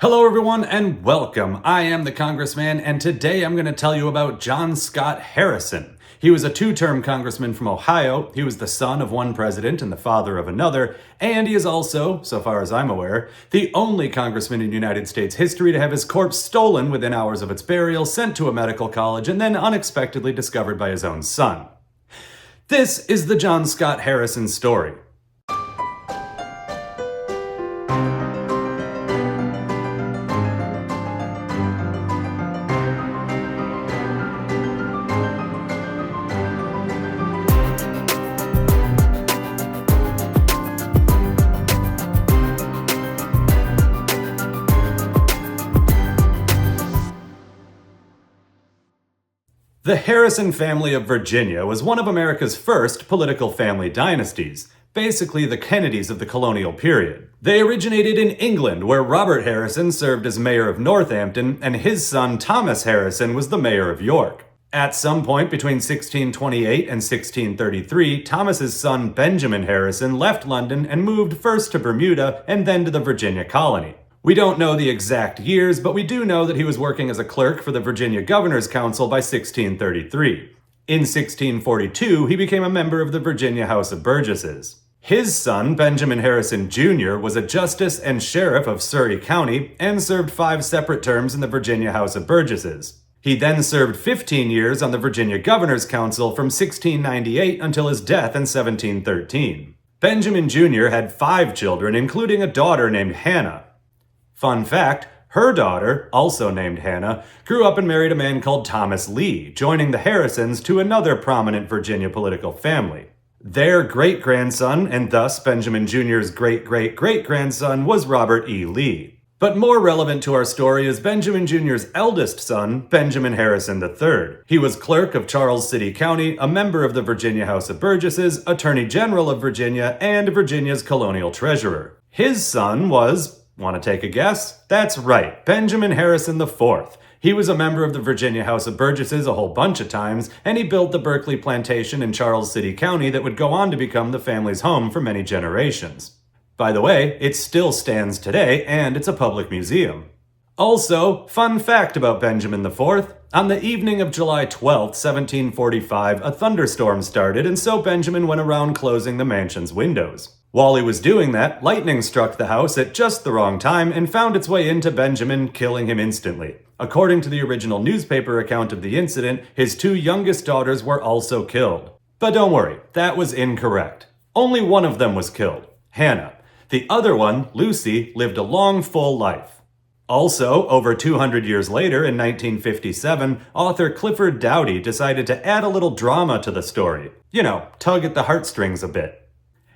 Hello everyone and welcome. I am the Congressman and today I'm going to tell you about John Scott Harrison. He was a two-term congressman from Ohio, he was the son of one president and the father of another, and he is also, so far as I'm aware, the only congressman in United States history to have his corpse stolen within hours of its burial, sent to a medical college, and then unexpectedly discovered by his own son. This is the John Scott Harrison story. The Harrison family of Virginia was one of America's first political family dynasties, basically the Kennedys of the colonial period. They originated in England, where Robert Harrison served as mayor of Northampton, and his son Thomas Harrison was the mayor of York. At some point between 1628 and 1633, Thomas's son Benjamin Harrison left London and moved first to Bermuda and then to the Virginia colony. We don't know the exact years, but we do know that he was working as a clerk for the Virginia Governor's Council by 1633. In 1642, he became a member of the Virginia House of Burgesses. His son, Benjamin Harrison Jr., was a justice and sheriff of Surry County and served 5 separate terms in the Virginia House of Burgesses. He then served 15 years on the Virginia Governor's Council from 1698 until his death in 1713. Benjamin Jr. had 5 children, including a daughter named Hannah. Fun fact, her daughter, also named Hannah, grew up and married a man called Thomas Lee, joining the Harrisons to another prominent Virginia political family. Their great-grandson, and thus Benjamin Jr.'s great-great-great-grandson, was Robert E. Lee. But more relevant to our story is Benjamin Jr.'s eldest son, Benjamin Harrison III. He was clerk of Charles City County, a member of the Virginia House of Burgesses, Attorney General of Virginia, and Virginia's colonial treasurer. His son was... Want to take a guess? That's right, Benjamin Harrison IV. He was a member of the Virginia House of Burgesses a whole bunch of times, and he built the Berkeley Plantation in Charles City County that would go on to become the family's home for many generations. By the way, it still stands today, and it's a public museum. Also, fun fact about Benjamin IV, on the evening of July 12, 1745, a thunderstorm started, and so Benjamin went around closing the mansion's windows. While he was doing that, lightning struck the house at just the wrong time and found its way into Benjamin, killing him instantly. According to the original newspaper account of the incident, his 2 youngest daughters were also killed. But don't worry, that was incorrect. Only one of them was killed, Hannah. The other one, Lucy, lived a long, full life. Also, over 200 years later, in 1957, author Clifford Doughty decided to add a little drama to the story. You know, tug at the heartstrings a bit.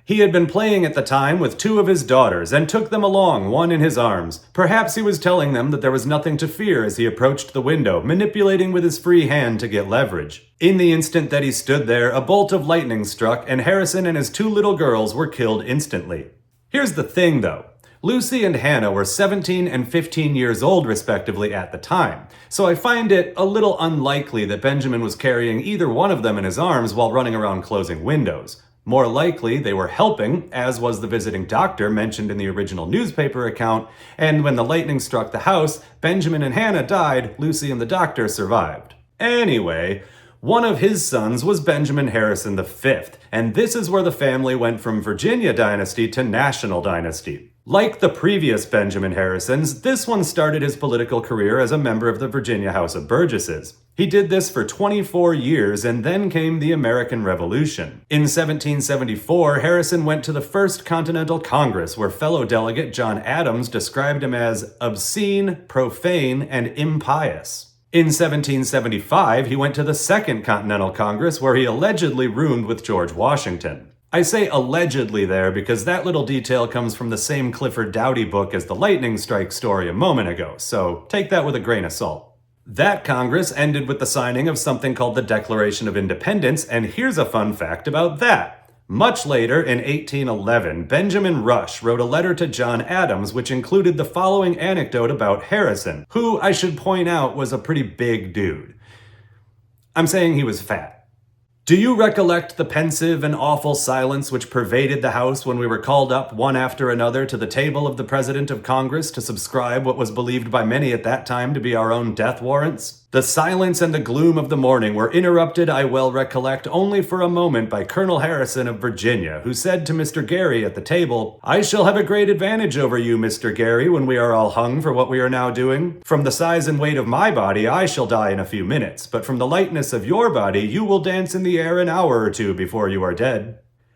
He had been playing at the time with 2 of his daughters and took them along, one in his arms. Perhaps he was telling them that there was nothing to fear as he approached the window, manipulating with his free hand to get leverage. In the instant that he stood there, a bolt of lightning struck, and Harrison and his 2 little girls were killed instantly. Here's the thing, though. Lucy and Hannah were 17 and 15 years old, respectively, at the time, so I find it a little unlikely that Benjamin was carrying either one of them in his arms while running around closing windows. More likely, they were helping, as was the visiting doctor mentioned in the original newspaper account, and when the lightning struck the house, Benjamin and Hannah died, Lucy and the doctor survived. Anyway, one of his sons was Benjamin Harrison V, and this is where the family went from Virginia Dynasty to National Dynasty. Like the previous Benjamin Harrisons, this one started his political career as a member of the Virginia House of Burgesses. He did this for 24 years, and then came the American Revolution. In 1774, Harrison went to the First Continental Congress, where fellow delegate John Adams described him as obscene, profane, and impious. In 1775, he went to the Second Continental Congress, where he allegedly roomed with George Washington. I say allegedly there because that little detail comes from the same Clifford Doughty book as the lightning strike story a moment ago, so take that with a grain of salt. That Congress ended with the signing of something called the Declaration of Independence, and here's a fun fact about that. Much later, in 1811, Benjamin Rush wrote a letter to John Adams which included the following anecdote about Harrison, who, I should point out, was a pretty big dude. I'm saying he was fat. Do you recollect the pensive and awful silence which pervaded the House when we were called up one after another to the table of the President of Congress to subscribe what was believed by many at that time to be our own death warrants? The silence and the gloom of the morning were interrupted, I well recollect, only for a moment by Colonel Harrison of Virginia, who said to Mr. Gary at the table, "I shall have a great advantage over you, Mr. Gary, when we are all hung for what we are now doing. From the size and weight of my body, I shall die in a few minutes, but from the lightness of your body, you will dance in the air an hour or two before you are dead."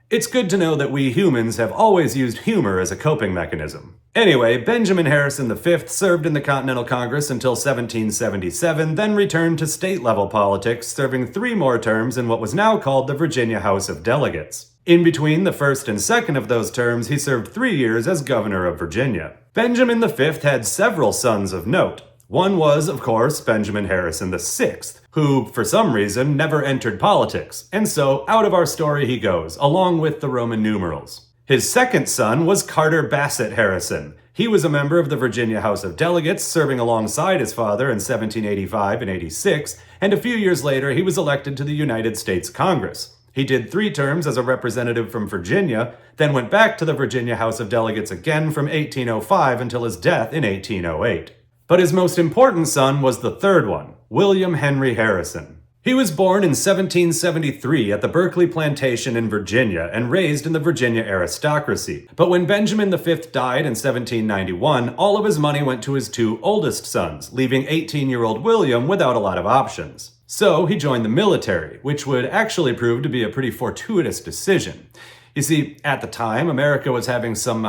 It's good to know that we humans have always used humor as a coping mechanism. Anyway, Benjamin Harrison V served in the Continental Congress until 1777, then returned to state-level politics, serving 3 more terms in what was now called the Virginia House of Delegates. In between the first and second of those terms, he served 3 years as governor of Virginia. Benjamin V had several sons of note. One was, of course, Benjamin Harrison VI, who, for some reason, never entered politics, and so out of our story he goes, along with the Roman numerals. His second son was Carter Bassett Harrison. He was a member of the Virginia House of Delegates, serving alongside his father in 1785 and 86, and a few years later he was elected to the United States Congress. He did 3 terms as a representative from Virginia, then went back to the Virginia House of Delegates again from 1805 until his death in 1808. But his most important son was the third one, William Henry Harrison. He was born in 1773 at the Berkeley Plantation in Virginia and raised in the Virginia aristocracy. But when Benjamin V died in 1791, all of his money went to his 2 oldest sons, leaving 18-year-old William without a lot of options. So he joined the military, which would actually prove to be a pretty fortuitous decision. You see, at the time, America was having some,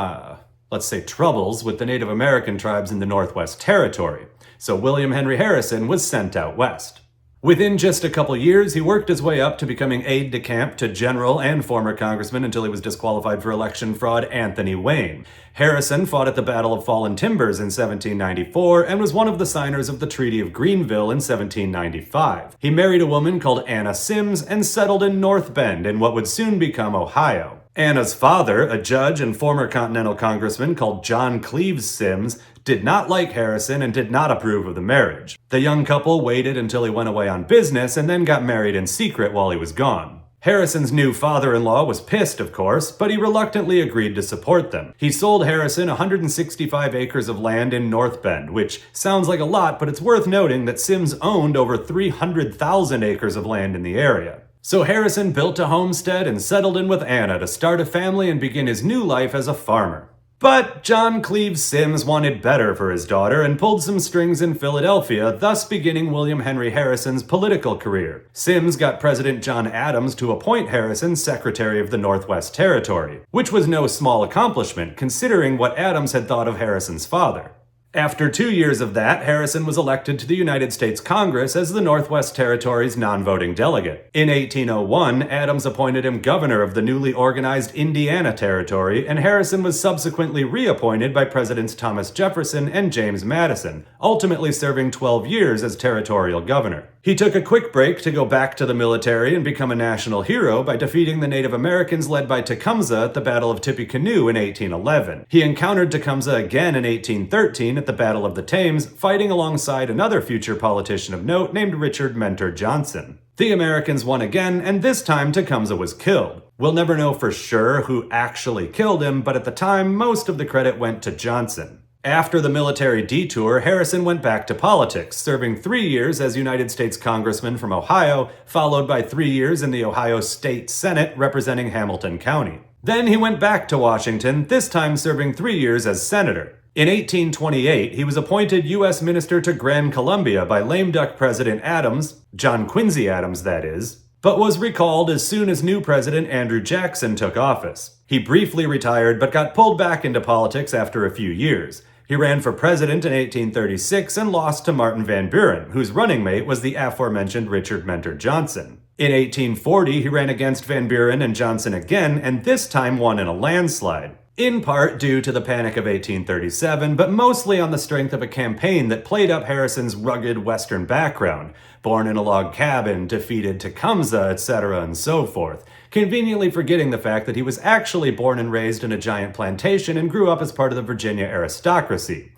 let's say, troubles with the Native American tribes in the Northwest Territory. So William Henry Harrison was sent out west. Within just a couple years, he worked his way up to becoming aide-de-camp to General and former Congressman until he was disqualified for election fraud Anthony Wayne. Harrison fought at the Battle of Fallen Timbers in 1794 and was one of the signers of the Treaty of Greenville in 1795. He married a woman called Anna Sims and settled in North Bend in what would soon become Ohio. Anna's father, a judge and former Continental Congressman called John Cleves Sims, did not like Harrison and did not approve of the marriage. The young couple waited until he went away on business and then got married in secret while he was gone. Harrison's new father-in-law was pissed, of course, but he reluctantly agreed to support them. He sold Harrison 165 acres of land in North Bend, which sounds like a lot, but it's worth noting that Sims owned over 300,000 acres of land in the area. So Harrison built a homestead and settled in with Anna to start a family and begin his new life as a farmer. But John Cleves Sims wanted better for his daughter and pulled some strings in Philadelphia, thus beginning William Henry Harrison's political career. Sims got President John Adams to appoint Harrison Secretary of the Northwest Territory, which was no small accomplishment considering what Adams had thought of Harrison's father. After 2 years of that, Harrison was elected to the United States Congress as the Northwest Territory's non-voting delegate. In 1801, Adams appointed him governor of the newly organized Indiana Territory, and Harrison was subsequently reappointed by Presidents Thomas Jefferson and James Madison, ultimately serving 12 years as territorial governor. He took a quick break to go back to the military and become a national hero by defeating the Native Americans led by Tecumseh at the Battle of Tippecanoe in 1811. He encountered Tecumseh again in 1813 at the Battle of the Thames, fighting alongside another future politician of note named Richard Mentor Johnson. The Americans won again, and this time Tecumseh was killed. We'll never know for sure who actually killed him, but at the time, most of the credit went to Johnson. After the military detour, Harrison went back to politics, serving 3 years as United States Congressman from Ohio, followed by 3 years in the Ohio State Senate representing Hamilton County. Then he went back to Washington, this time serving 3 years as senator. In 1828, he was appointed U.S. Minister to Grand Columbia by lame duck President Adams, John Quincy Adams that is, but was recalled as soon as new President Andrew Jackson took office. He briefly retired but got pulled back into politics after a few years. He ran for president in 1836 and lost to Martin Van Buren, whose running mate was the aforementioned Richard Mentor Johnson. In 1840, he ran against Van Buren and Johnson again, and this time won in a landslide. In part due to the Panic of 1837, but mostly on the strength of a campaign that played up Harrison's rugged Western background. Born in a log cabin, defeated Tecumseh, etc. and so forth. Conveniently forgetting the fact that he was actually born and raised in a giant plantation and grew up as part of the Virginia aristocracy.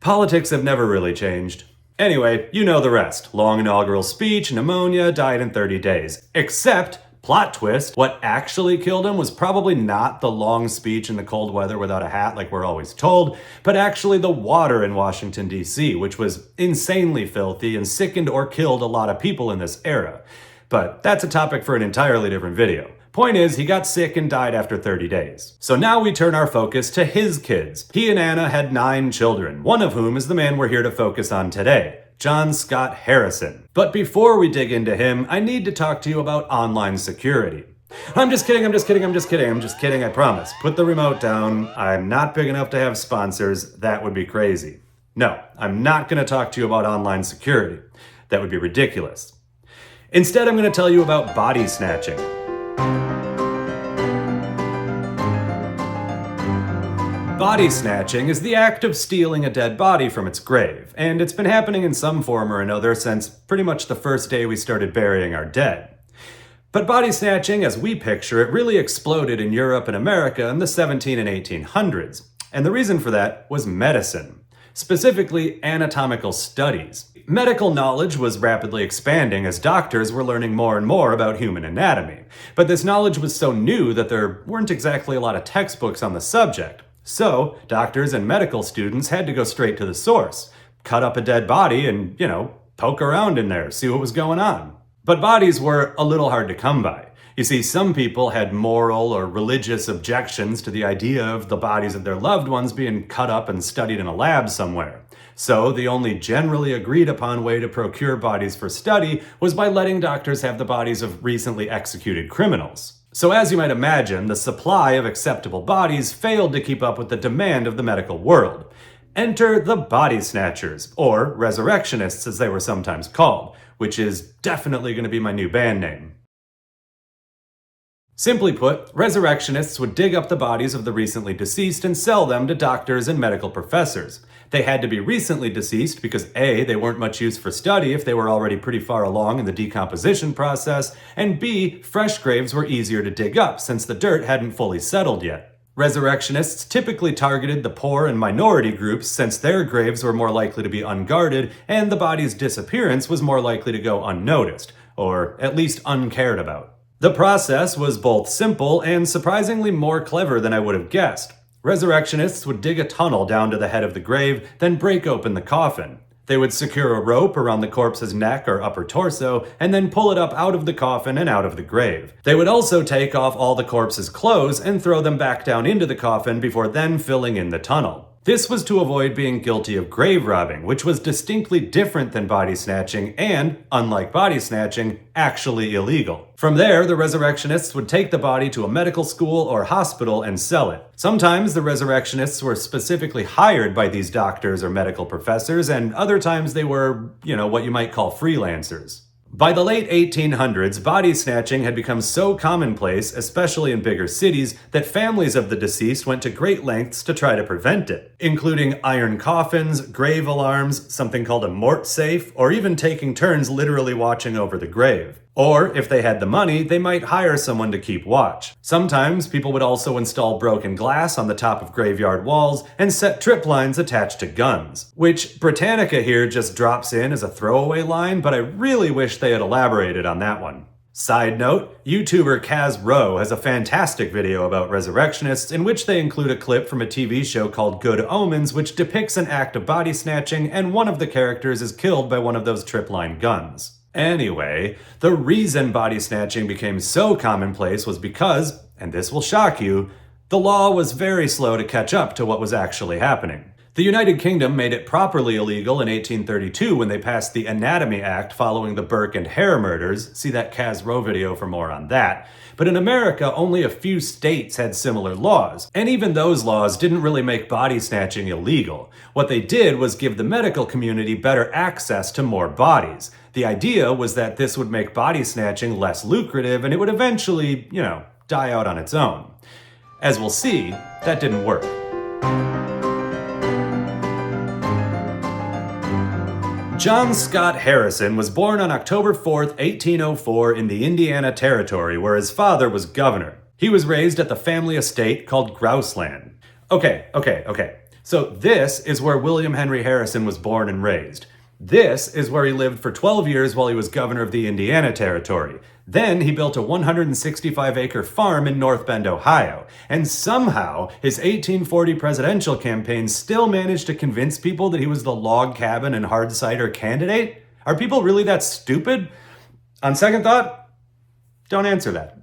Politics have never really changed. Anyway, you know the rest. Long inaugural speech, pneumonia, died in 30 days. Except, plot twist, what actually killed him was probably not the long speech in the cold weather without a hat like we're always told, but actually the water in Washington, D.C., which was insanely filthy and sickened or killed a lot of people in this era. But that's a topic for an entirely different video. Point is, he got sick and died after 30 days. So now we turn our focus to his kids. He and Anna had 9 children, one of whom is the man we're here to focus on today, John Scott Harrison. But before we dig into him, I need to talk to you about online security. I'm just kidding, I promise. Put the remote down. I'm not big enough to have sponsors. That would be crazy. No, I'm not going to talk to you about online security. That would be ridiculous. Instead, I'm going to tell you about body snatching. Body snatching is the act of stealing a dead body from its grave, and it's been happening in some form or another since pretty much the first day we started burying our dead. But body snatching, as we picture it, really exploded in Europe and America in the 1700s and 1800s, and the reason for that was medicine, specifically anatomical studies. Medical knowledge was rapidly expanding as doctors were learning more and more about human anatomy, but this knowledge was so new that there weren't exactly a lot of textbooks on the subject. So, doctors and medical students had to go straight to the source, cut up a dead body and, poke around in there, see what was going on. But bodies were a little hard to come by. You see, some people had moral or religious objections to the idea of the bodies of their loved ones being cut up and studied in a lab somewhere. So, the only generally agreed upon way to procure bodies for study was by letting doctors have the bodies of recently executed criminals. So as you might imagine, the supply of acceptable bodies failed to keep up with the demand of the medical world. Enter the body snatchers, or resurrectionists as they were sometimes called, which is definitely going to be my new band name. Simply put, resurrectionists would dig up the bodies of the recently deceased and sell them to doctors and medical professors. They had to be recently deceased because A, they weren't much use for study if they were already pretty far along in the decomposition process, and B, fresh graves were easier to dig up since the dirt hadn't fully settled yet. Resurrectionists typically targeted the poor and minority groups since their graves were more likely to be unguarded and the body's disappearance was more likely to go unnoticed, or at least uncared about. The process was both simple and surprisingly more clever than I would have guessed. Resurrectionists would dig a tunnel down to the head of the grave, then break open the coffin. They would secure a rope around the corpse's neck or upper torso, and then pull it up out of the coffin and out of the grave. They would also take off all the corpse's clothes and throw them back down into the coffin before then filling in the tunnel. This was to avoid being guilty of grave robbing, which was distinctly different than body snatching and, unlike body snatching, actually illegal. From there, the resurrectionists would take the body to a medical school or hospital and sell it. Sometimes the resurrectionists were specifically hired by these doctors or medical professors, and other times they were, what you might call freelancers. By the late 1800s, body snatching had become so commonplace, especially in bigger cities, that families of the deceased went to great lengths to try to prevent it, including iron coffins, grave alarms, something called a mort safe, or even taking turns literally watching over the grave. Or, if they had the money, they might hire someone to keep watch. Sometimes, people would also install broken glass on the top of graveyard walls and set trip lines attached to guns, which Britannica here just drops in as a throwaway line, but I really wish they had elaborated on that one. Side note, YouTuber Kaz Rowe has a fantastic video about resurrectionists in which they include a clip from a TV show called Good Omens, which depicts an act of body snatching, and one of the characters is killed by one of those tripline guns. Anyway, the reason body snatching became so commonplace was because, and this will shock you, the law was very slow to catch up to what was actually happening. The United Kingdom made it properly illegal in 1832 when they passed the Anatomy Act following the Burke and Hare murders. See that Kaz Rowe video for more on that. But in America, only a few states had similar laws, and even those laws didn't really make body snatching illegal. What they did was give the medical community better access to more bodies. The idea was that this would make body snatching less lucrative and it would eventually, die out on its own. As we'll see, that didn't work. John Scott Harrison was born on October 4th, 1804 in the Indiana Territory, where his father was governor. He was raised at the family estate called Grouseland. Okay. So this is where William Henry Harrison was born and raised. This is where he lived for 12 years while he was governor of the Indiana Territory. Then he built a 165-acre farm in North Bend, Ohio. And somehow, his 1840 presidential campaign still managed to convince people that he was the log cabin and hard cider candidate? Are people really that stupid? On second thought, don't answer that.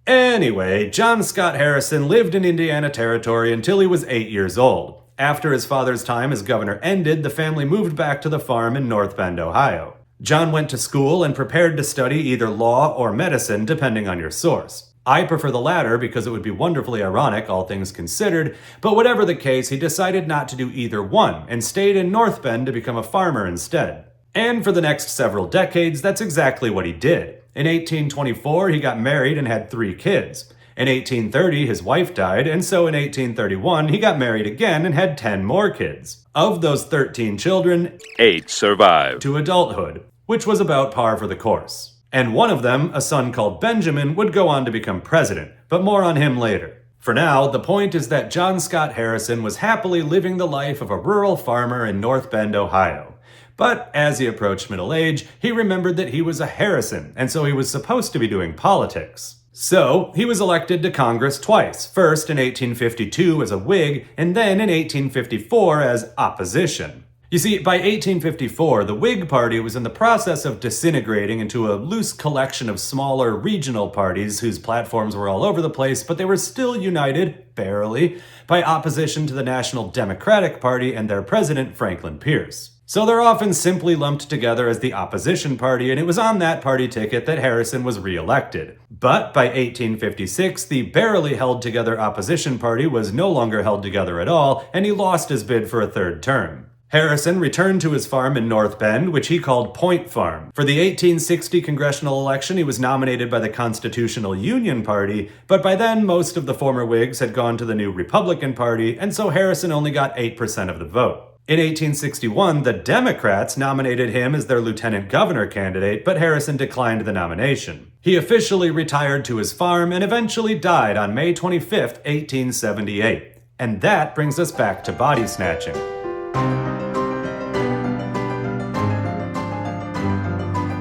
Anyway, John Scott Harrison lived in Indiana Territory until he was 8 years old. After his father's time as governor ended, the family moved back to the farm in North Bend, Ohio. John went to school and prepared to study either law or medicine, depending on your source. I prefer the latter because it would be wonderfully ironic, all things considered, but whatever the case, he decided not to do either one and stayed in North Bend to become a farmer instead. And for the next several decades, that's exactly what he did. In 1824, he got married and had 3 kids. In 1830, his wife died, and so in 1831, he got married again and had 10 more kids. Of those 13 children, 8 survived to adulthood, which was about par for the course. And one of them, a son called Benjamin, would go on to become president, but more on him later. For now, the point is that John Scott Harrison was happily living the life of a rural farmer in North Bend, Ohio. But as he approached middle age, he remembered that he was a Harrison, and so he was supposed to be doing politics. So, he was elected to Congress twice, first in 1852 as a Whig, and then in 1854 as opposition. You see, by 1854, the Whig Party was in the process of disintegrating into a loose collection of smaller regional parties whose platforms were all over the place, but they were still united, barely, by opposition to the National Democratic Party and their president, Franklin Pierce. So they're often simply lumped together as the opposition party, and it was on that party ticket that Harrison was re-elected. But by 1856, the barely held together opposition party was no longer held together at all, and he lost his bid for a third term. Harrison returned to his farm in North Bend, which he called Point Farm. For the 1860 congressional election, he was nominated by the Constitutional Union Party, but by then most of the former Whigs had gone to the new Republican Party, and so Harrison only got 8% of the vote. In 1861, the Democrats nominated him as their lieutenant governor candidate, but Harrison declined the nomination. He officially retired to his farm and eventually died on May 25, 1878. And that brings us back to body snatching.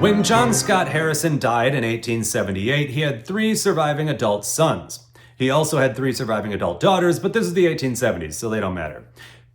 When John Scott Harrison died in 1878, he had 3 surviving adult sons. He also had 3 surviving adult daughters, but this is the 1870s, so they don't matter.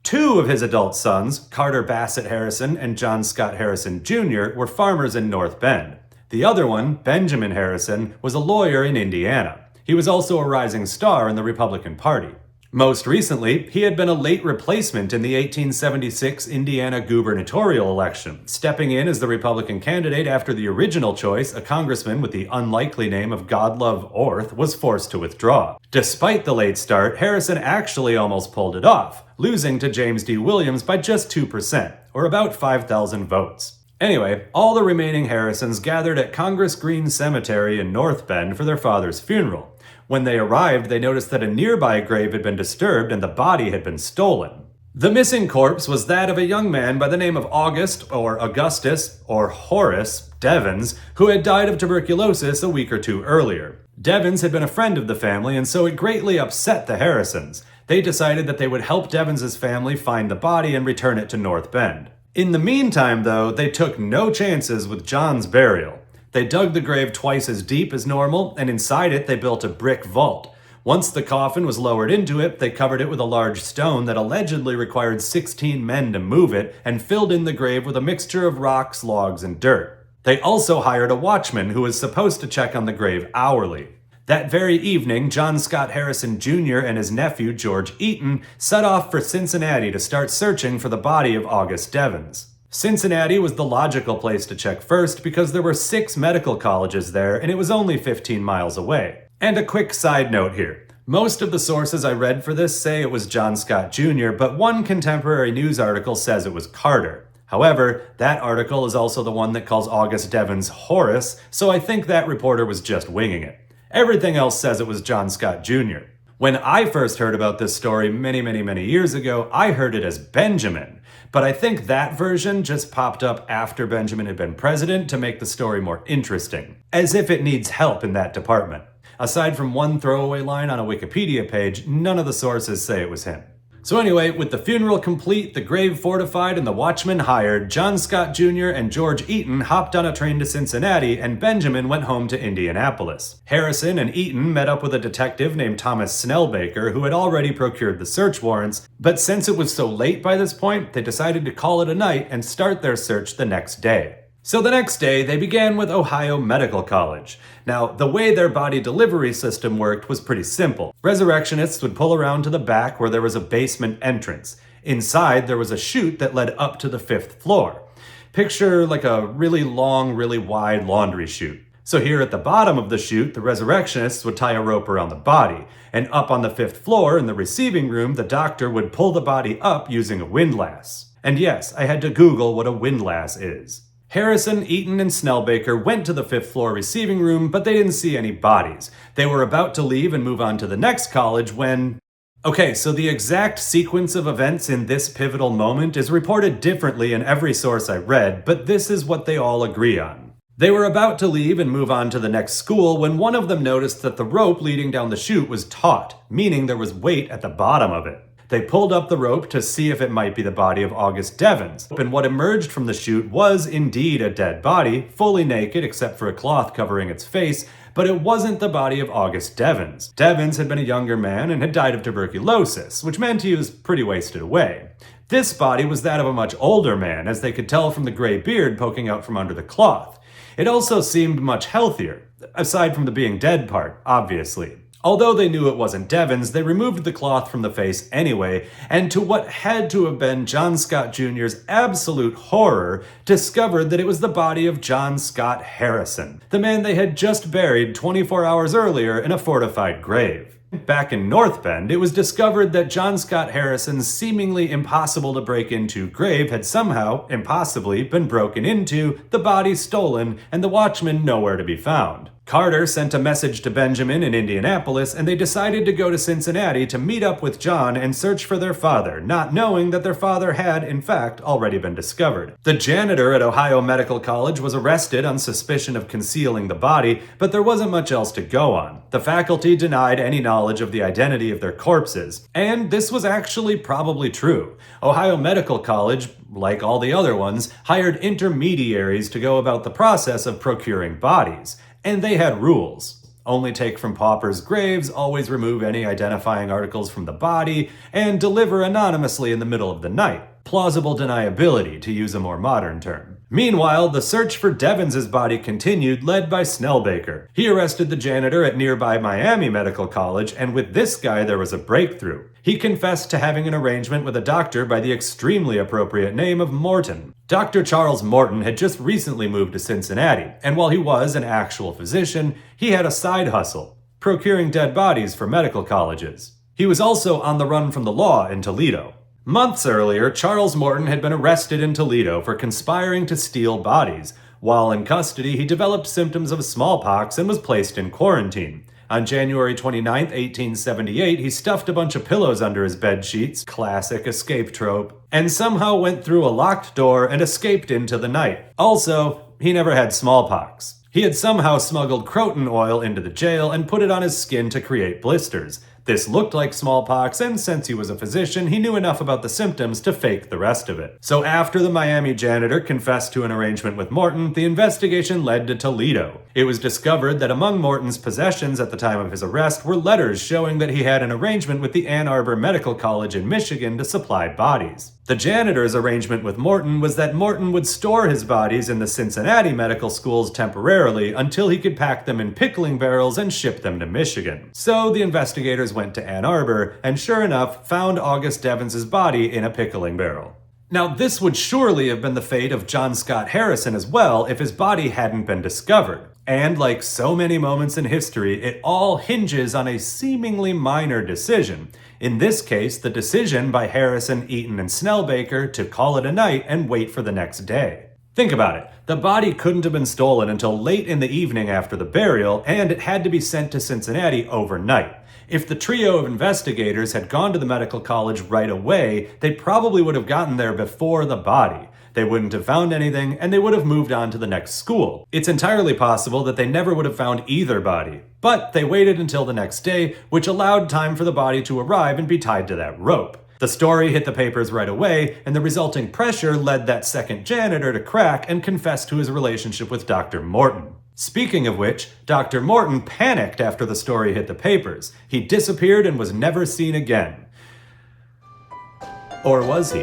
2 of his adult sons, Carter Bassett Harrison and John Scott Harrison Jr., were farmers in North Bend. The other one, Benjamin Harrison, was a lawyer in Indiana. He was also a rising star in the Republican Party. Most recently, he had been a late replacement in the 1876 Indiana gubernatorial election, stepping in as the Republican candidate after the original choice, a congressman with the unlikely name of Godlove Orth, was forced to withdraw. Despite the late start, Harrison actually almost pulled it off, losing to James D. Williams by just 2%, or about 5,000 votes. Anyway, all the remaining Harrisons gathered at Congress Green Cemetery in North Bend for their father's funeral. When they arrived, they noticed that a nearby grave had been disturbed and the body had been stolen. The missing corpse was that of a young man by the name of Augustus or Horace Devens, who had died of tuberculosis a week or 2 earlier. Devens had been a friend of the family, and so it greatly upset the Harrisons. They decided that they would help Devens' family find the body and return it to North Bend. In the meantime, though, they took no chances with John's burial. They dug the grave twice as deep as normal, and inside it they built a brick vault. Once the coffin was lowered into it, they covered it with a large stone that allegedly required 16 men to move it, and filled in the grave with a mixture of rocks, logs, and dirt. They also hired a watchman who was supposed to check on the grave hourly. That very evening, John Scott Harrison Jr. and his nephew, George Eaton, set off for Cincinnati to start searching for the body of August Devens. Cincinnati was the logical place to check first because there were 6 medical colleges there and it was only 15 miles away. And a quick side note here. Most of the sources I read for this say it was John Scott Jr., but one contemporary news article says it was Carter. However, that article is also the one that calls August Devens Horace, so I think that reporter was just winging it. Everything else says it was John Scott Jr. When I first heard about this story many years ago, I heard it as Benjamin. But I think that version just popped up after Benjamin had been president to make the story more interesting, as if it needs help in that department. Aside from one throwaway line on a Wikipedia page, none of the sources say it was him. So anyway, with the funeral complete, the grave fortified, and the watchman hired, John Scott Jr. and George Eaton hopped on a train to Cincinnati, and Benjamin went home to Indianapolis. Harrison and Eaton met up with a detective named Thomas Snellbaker, who had already procured the search warrants, but since it was so late by this point, they decided to call it a night and start their search the next day. So the next day, they began with Ohio Medical College. Now, the way their body delivery system worked was pretty simple. Resurrectionists would pull around to the back where there was a basement entrance. Inside, there was a chute that led up to the 5th floor. Picture like a really long, really wide laundry chute. So here at the bottom of the chute, the resurrectionists would tie a rope around the body. And up on the 5th floor, in the receiving room, the doctor would pull the body up using a windlass. And yes, I had to Google what a windlass is. Harrison, Eaton, and Snellbaker went to the 5th floor receiving room, but they didn't see any bodies. They were about to leave and move on to the next college when... Okay, so the exact sequence of events in this pivotal moment is reported differently in every source I read, but this is what they all agree on. They were about to leave and move on to the next school when one of them noticed that the rope leading down the chute was taut, meaning there was weight at the bottom of it. They pulled up the rope to see if it might be the body of August Devens, and what emerged from the chute was indeed a dead body, fully naked except for a cloth covering its face, but it wasn't the body of August Devens. Devens had been a younger man and had died of tuberculosis, which meant he was pretty wasted away. This body was that of a much older man, as they could tell from the gray beard poking out from under the cloth. It also seemed much healthier, aside from the being dead part, obviously. Although they knew it wasn't Devens, they removed the cloth from the face anyway, and to what had to have been John Scott Jr.'s absolute horror, discovered that it was the body of John Scott Harrison, the man they had just buried 24 hours earlier in a fortified grave. Back in North Bend, it was discovered that John Scott Harrison's seemingly impossible to break into grave had somehow, impossibly, been broken into, the body stolen, and the watchman nowhere to be found. Carter sent a message to Benjamin in Indianapolis, and they decided to go to Cincinnati to meet up with John and search for their father, not knowing that their father had, in fact, already been discovered. The janitor at Ohio Medical College was arrested on suspicion of concealing the body, but there wasn't much else to go on. The faculty denied any knowledge of the identity of their corpses, and this was actually probably true. Ohio Medical College, like all the other ones, hired intermediaries to go about the process of procuring bodies. And they had rules. Only take from paupers' graves, always remove any identifying articles from the body, and deliver anonymously in the middle of the night. Plausible deniability, to use a more modern term. Meanwhile, the search for Devens' body continued, led by Snellbaker. He arrested the janitor at nearby Miami Medical College, and with this guy there was a breakthrough. He confessed to having an arrangement with a doctor by the extremely appropriate name of Morton. Dr. Charles Morton had just recently moved to Cincinnati, and while he was an actual physician, he had a side hustle, procuring dead bodies for medical colleges. He was also on the run from the law in Toledo. Months earlier, Charles Morton had been arrested in Toledo for conspiring to steal bodies. While in custody, he developed symptoms of smallpox and was placed in quarantine. On January 29, 1878, he stuffed a bunch of pillows under his bed sheets, classic escape trope, and somehow went through a locked door and escaped into the night. Also, he never had smallpox. He had somehow smuggled croton oil into the jail and put it on his skin to create blisters. This looked like smallpox, and since he was a physician, he knew enough about the symptoms to fake the rest of it. So after the Miami janitor confessed to an arrangement with Morton, the investigation led to Toledo. It was discovered that among Morton's possessions at the time of his arrest were letters showing that he had an arrangement with the Ann Arbor Medical College in Michigan to supply bodies. The janitor's arrangement with Morton was that Morton would store his bodies in the Cincinnati medical schools temporarily until he could pack them in pickling barrels and ship them to Michigan. So the investigators went to Ann Arbor and sure enough found August Devens' body in a pickling barrel. Now this would surely have been the fate of John Scott Harrison as well if his body hadn't been discovered. And like so many moments in history, it all hinges on a seemingly minor decision. In this case, the decision by Harrison, Eaton, and Snellbaker to call it a night and wait for the next day. Think about it. The body couldn't have been stolen until late in the evening after the burial, and it had to be sent to Cincinnati overnight. If the trio of investigators had gone to the medical college right away, they probably would have gotten there before the body. They wouldn't have found anything, and they would have moved on to the next school. It's entirely possible that they never would have found either body. But they waited until the next day, which allowed time for the body to arrive and be tied to that rope. The story hit the papers right away, and the resulting pressure led that second janitor to crack and confess to his relationship with Dr. Morton. Speaking of which, Dr. Morton panicked after the story hit the papers. He disappeared and was never seen again. Or was he?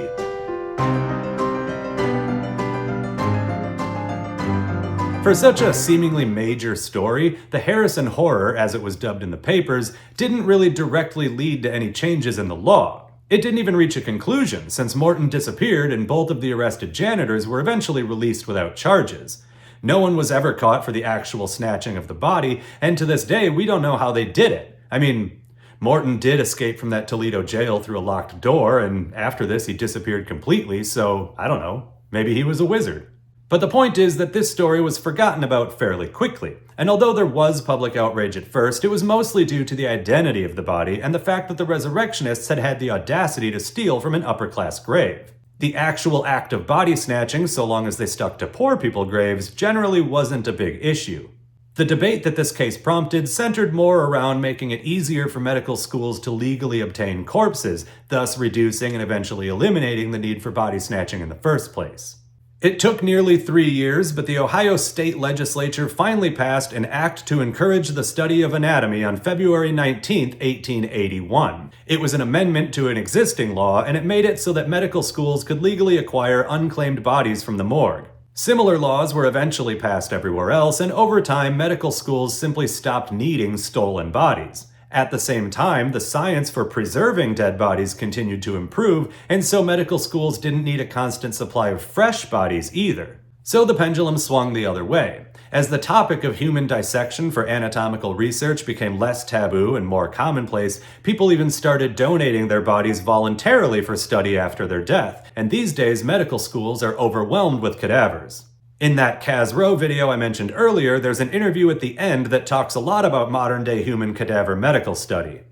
For such a seemingly major story, the Harrison Horror, as it was dubbed in the papers, didn't really directly lead to any changes in the law. It didn't even reach a conclusion, since Morton disappeared and both of the arrested janitors were eventually released without charges. No one was ever caught for the actual snatching of the body, and to this day, we don't know how they did it. I mean, Morton did escape from that Toledo jail through a locked door, and after this he disappeared completely, so I don't know, maybe he was a wizard. But the point is that this story was forgotten about fairly quickly, and although there was public outrage at first, it was mostly due to the identity of the body and the fact that the resurrectionists had had the audacity to steal from an upper-class grave. The actual act of body snatching, so long as they stuck to poor people graves, generally wasn't a big issue. The debate that this case prompted centered more around making it easier for medical schools to legally obtain corpses, thus reducing and eventually eliminating the need for body snatching in the first place. It took nearly 3 years, but the Ohio State Legislature finally passed an act to encourage the study of anatomy on February 19, 1881. It was an amendment to an existing law, and it made it so that medical schools could legally acquire unclaimed bodies from the morgue. Similar laws were eventually passed everywhere else, and over time, medical schools simply stopped needing stolen bodies. At the same time, the science for preserving dead bodies continued to improve, and so medical schools didn't need a constant supply of fresh bodies either. So the pendulum swung the other way. As the topic of human dissection for anatomical research became less taboo and more commonplace, people even started donating their bodies voluntarily for study after their death, and these days medical schools are overwhelmed with cadavers. In that Kaz Rowe video I mentioned earlier, there's an interview at the end that talks a lot about modern-day human cadaver medical study.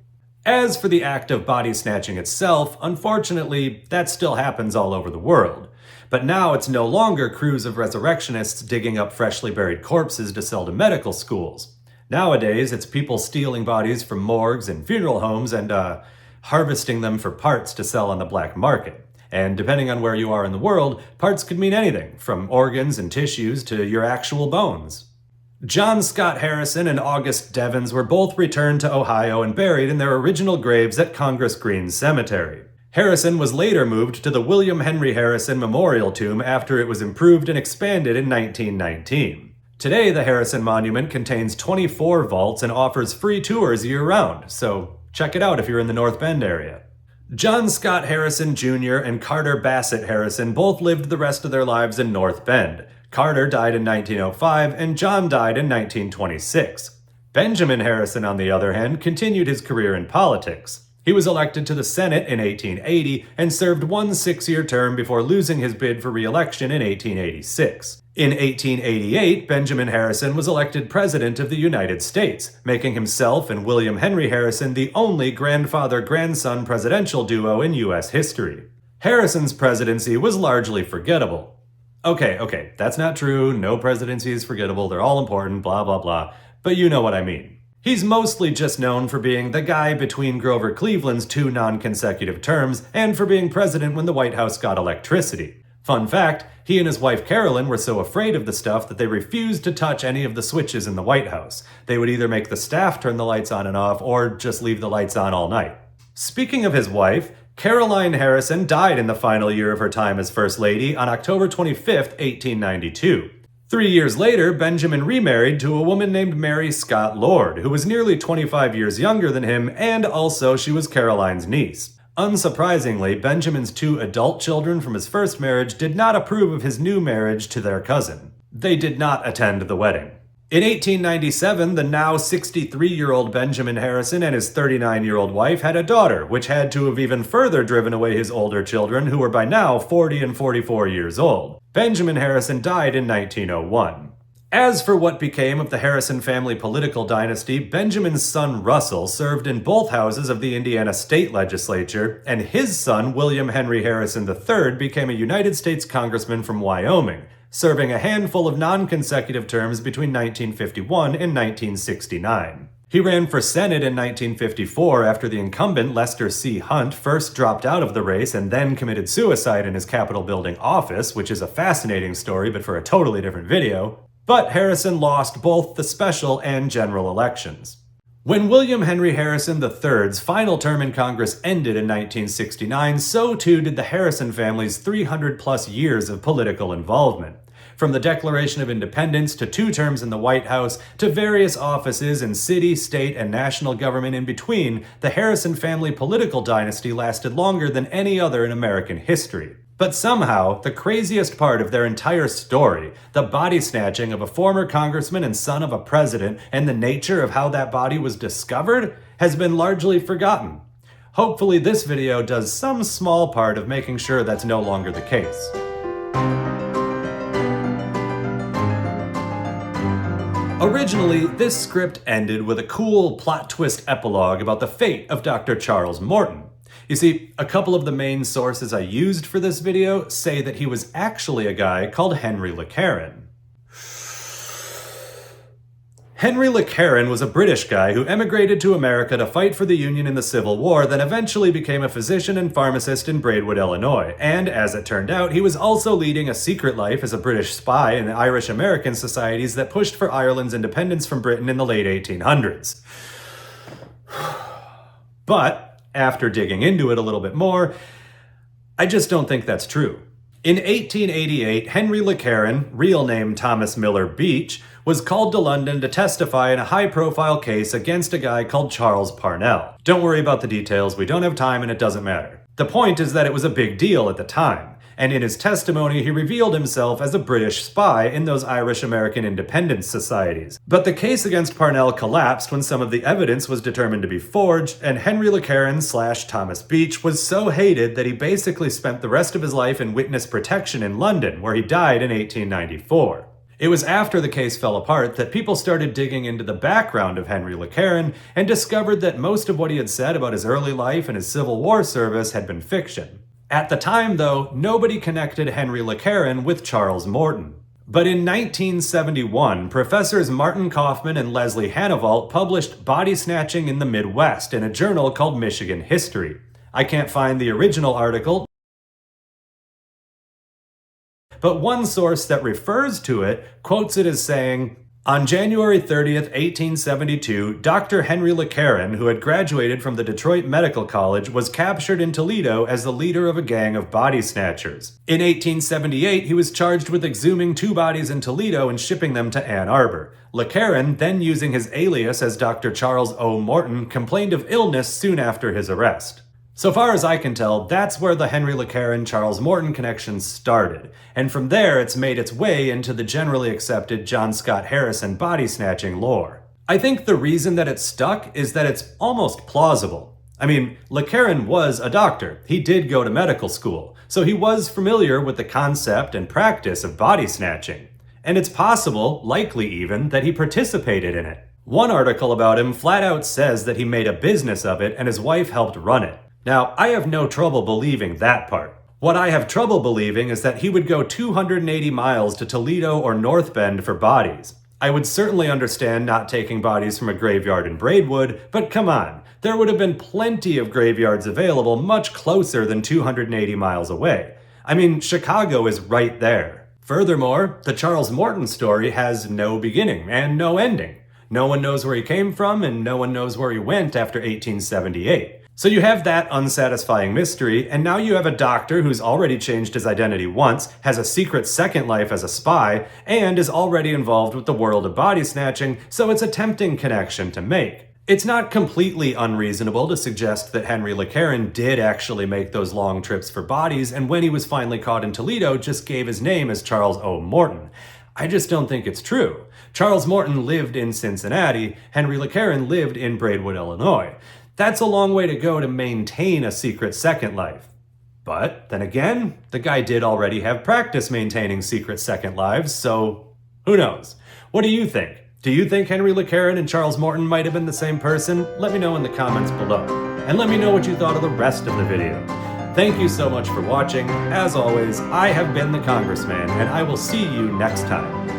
As for the act of body snatching itself, unfortunately, that still happens all over the world. But now it's no longer crews of resurrectionists digging up freshly buried corpses to sell to medical schools. Nowadays, it's people stealing bodies from morgues and funeral homes and, harvesting them for parts to sell on the black market. And depending on where you are in the world, parts could mean anything, from organs and tissues to your actual bones. John Scott Harrison and August Devens were both returned to Ohio and buried in their original graves at Congress Green Cemetery. Harrison was later moved to the William Henry Harrison Memorial Tomb after it was improved and expanded in 1919. Today, the Harrison Monument contains 24 vaults and offers free tours year-round, so check it out if you're in the North Bend area. John Scott Harrison Jr. and Carter Bassett Harrison both lived the rest of their lives in North Bend. Carter died in 1905 and John died in 1926. Benjamin Harrison, on the other hand, continued his career in politics. He was elected to the Senate in 1880 and served one 6-year term before losing his bid for re-election in 1886. In 1888, Benjamin Harrison was elected President of the United States, making himself and William Henry Harrison the only grandfather-grandson presidential duo in U.S. history. Harrison's presidency was largely forgettable. Okay, that's not true, no presidency is forgettable, they're all important, blah blah blah, but you know what I mean. He's mostly just known for being the guy between Grover Cleveland's 2 non-consecutive terms and for being president when the White House got electricity. Fun fact, he and his wife Carolyn were so afraid of the stuff that they refused to touch any of the switches in the White House. They would either make the staff turn the lights on and off or just leave the lights on all night. Speaking of his wife, Caroline Harrison died in the final year of her time as First Lady on October 25, 1892. 3 years later, Benjamin remarried to a woman named Mary Scott Lord, who was nearly 25 years younger than him, and also she was Caroline's niece. Unsurprisingly, Benjamin's 2 adult children from his first marriage did not approve of his new marriage to their cousin. They did not attend the wedding. In 1897, the now 63-year-old Benjamin Harrison and his 39-year-old wife had a daughter, which had to have even further driven away his older children, who were by now 40 and 44 years old. Benjamin Harrison died in 1901. As for what became of the Harrison family political dynasty, Benjamin's son Russell served in both houses of the Indiana state legislature, and his son William Henry Harrison III became a United States Congressman from Wyoming, serving a handful of non-consecutive terms between 1951 and 1969. He ran for Senate in 1954 after the incumbent Lester C. Hunt first dropped out of the race and then committed suicide in his Capitol building office, which is a fascinating story but for a totally different video. But Harrison lost both the special and general elections. When William Henry Harrison III's final term in Congress ended in 1969, so too did the Harrison family's 300-plus years of political involvement. From the Declaration of Independence to 2 terms in the White House to various offices in city, state, and national government in between, the Harrison family political dynasty lasted longer than any other in American history. But somehow, the craziest part of their entire story, the body snatching of a former congressman and son of a president, and the nature of how that body was discovered, has been largely forgotten. Hopefully this video does some small part of making sure that's no longer the case. Originally, this script ended with a cool plot twist epilogue about the fate of Dr. Charles Morton. You see, a couple of the main sources I used for this video say that he was actually a guy called Henry LeCarron. Henry LeCarron was a British guy who emigrated to America to fight for the Union in the Civil War, then eventually became a physician and pharmacist in Braidwood, Illinois. And as it turned out, he was also leading a secret life as a British spy in the Irish-American societies that pushed for Ireland's independence from Britain in the late 1800s. But after digging into it a little bit more, I just don't think that's true. In 1888, Henry LeCarron, real name Thomas Miller Beach, was called to London to testify in a high-profile case against a guy called Charles Parnell. Don't worry about the details, we don't have time and it doesn't matter. The point is that it was a big deal at the time, and in his testimony he revealed himself as a British spy in those Irish-American independence societies. But the case against Parnell collapsed when some of the evidence was determined to be forged, and Henry LeCarron / Thomas Beach was so hated that he basically spent the rest of his life in witness protection in London, where he died in 1894. It was after the case fell apart that people started digging into the background of Henry LeCarron and discovered that most of what he had said about his early life and his Civil War service had been fiction. At the time, though, nobody connected Henry LeCarron with Charles Morton. But in 1971, professors Martin Kaufman and Leslie Hannavalt published Body Snatching in the Midwest in a journal called Michigan History. I can't find the original article, but one source that refers to it quotes it as saying, "On January 30th, 1872, Dr. Henry LeCarron, who had graduated from the Detroit Medical College, was captured in Toledo as the leader of a gang of body snatchers. In 1878, he was charged with exhuming 2 bodies in Toledo and shipping them to Ann Arbor. LeCarron, then using his alias as Dr. Charles O. Morton, complained of illness soon after his arrest." So far as I can tell, that's where the Henry LeCarron-Charles Morton connection started, and from there it's made its way into the generally accepted John Scott Harrison body snatching lore. I think the reason that it stuck is that it's almost plausible. I mean, LeCarron was a doctor. He did go to medical school, so he was familiar with the concept and practice of body snatching. And it's possible, likely even, that he participated in it. One article about him flat out says that he made a business of it and his wife helped run it. Now, I have no trouble believing that part. What I have trouble believing is that he would go 280 miles to Toledo or North Bend for bodies. I would certainly understand not taking bodies from a graveyard in Braidwood, but come on, there would have been plenty of graveyards available much closer than 280 miles away. I mean, Chicago is right there. Furthermore, the Charles Morton story has no beginning and no ending. No one knows where he came from and no one knows where he went after 1878. So you have that unsatisfying mystery, and now you have a doctor who's already changed his identity once, has a secret second life as a spy, and is already involved with the world of body snatching, so it's a tempting connection to make. It's not completely unreasonable to suggest that Henry LeCarron did actually make those long trips for bodies, and when he was finally caught in Toledo, just gave his name as Charles O. Morton. I just don't think it's true. Charles Morton lived in Cincinnati, Henry LeCarron lived in Braidwood, Illinois. That's a long way to go to maintain a secret second life. But then again, the guy did already have practice maintaining secret second lives, so who knows? What do you think? Do you think Henry LeCarron and Charles Morton might have been the same person? Let me know in the comments below. And let me know what you thought of the rest of the video. Thank you so much for watching. As always, I have been the Congressman, and I will see you next time.